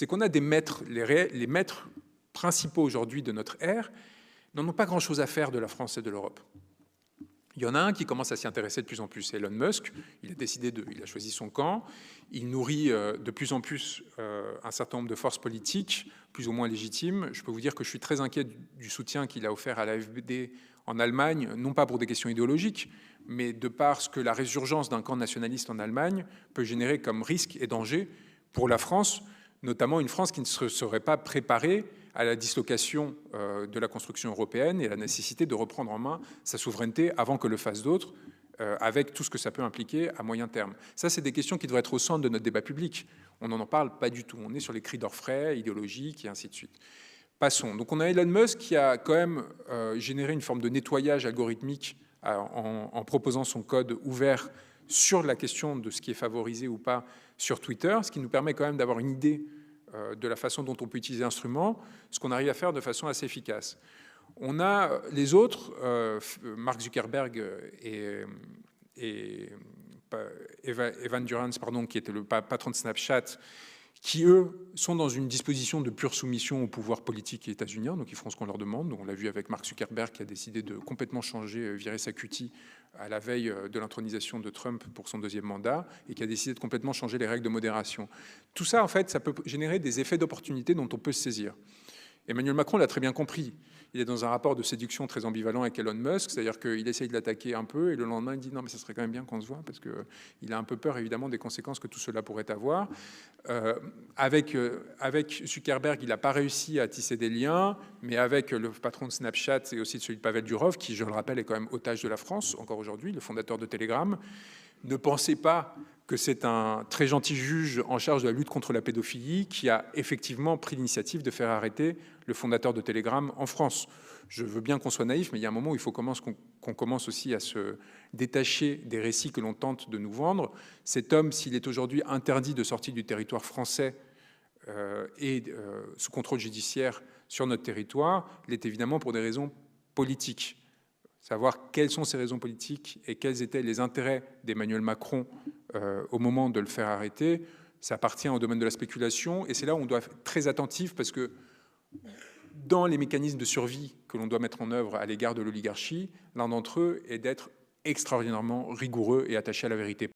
c'est qu'on a des maîtres, les maîtres principaux aujourd'hui de notre ère n'en ont pas grand-chose à faire de la France et de l'Europe. Il y en a un qui commence à s'y intéresser de plus en plus, Elon Musk. Il a choisi son camp. Il nourrit de plus en plus un certain nombre de forces politiques, plus ou moins légitimes. Je peux vous dire que je suis très inquiet du soutien qu'il a offert à l'AfD en Allemagne, non pas pour des questions idéologiques, mais de par ce que la résurgence d'un camp nationaliste en Allemagne peut générer comme risque et danger pour la France, notamment une France qui ne se serait pas préparée à la dislocation de la construction européenne et à la nécessité de reprendre en main sa souveraineté avant que le fassent d'autres, avec tout ce que ça peut impliquer à moyen terme. Ça, c'est des questions qui devraient être au centre de notre débat public. On n'en parle pas du tout. On est sur les cris d'orfraie idéologiques et ainsi de suite. Passons. Donc on a Elon Musk qui a quand même généré une forme de nettoyage algorithmique en proposant son code ouvert sur la question de ce qui est favorisé ou pas sur Twitter, ce qui nous permet quand même d'avoir une idée de la façon dont on peut utiliser l'instrument, ce qu'on arrive à faire de façon assez efficace. On a les autres, Mark Zuckerberg et Evan Durance, pardon, qui était le patron de Snapchat, qui, eux, sont dans une disposition de pure soumission au pouvoir politique états-unien, donc ils feront ce qu'on leur demande. On l'a vu avec Mark Zuckerberg qui a décidé de complètement changer, virer sa cutie à la veille de l'intronisation de Trump pour son deuxième mandat, et qui a décidé de complètement changer les règles de modération. Tout ça, en fait, ça peut générer des effets d'opportunité dont on peut se saisir. Emmanuel Macron l'a très bien compris. Il est dans un rapport de séduction très ambivalent avec Elon Musk, c'est-à-dire qu'il essaye de l'attaquer un peu et le lendemain il dit non mais ça serait quand même bien qu'on se voit parce qu'il a un peu peur évidemment des conséquences que tout cela pourrait avoir. Avec Zuckerberg, il n'a pas réussi à tisser des liens, mais avec le patron de Snapchat et aussi celui de Pavel Durov, qui je le rappelle est quand même otage de la France encore aujourd'hui, le fondateur de Telegram, ne pensez pas que c'est un très gentil juge en charge de la lutte contre la pédophilie qui a effectivement pris l'initiative de faire arrêter le fondateur de Telegram en France. Je veux bien qu'on soit naïf, mais il y a un moment où il faut qu'on commence aussi à se détacher des récits que l'on tente de nous vendre. Cet homme, s'il est aujourd'hui interdit de sortir du territoire français et sous contrôle judiciaire sur notre territoire, il est évidemment pour des raisons politiques. Savoir quelles sont ces raisons politiques et quels étaient les intérêts d'Emmanuel Macron au moment de le faire arrêter, ça appartient au domaine de la spéculation et c'est là où on doit être très attentif parce que dans les mécanismes de survie que l'on doit mettre en œuvre à l'égard de l'oligarchie, l'un d'entre eux est d'être extraordinairement rigoureux et attaché à la vérité.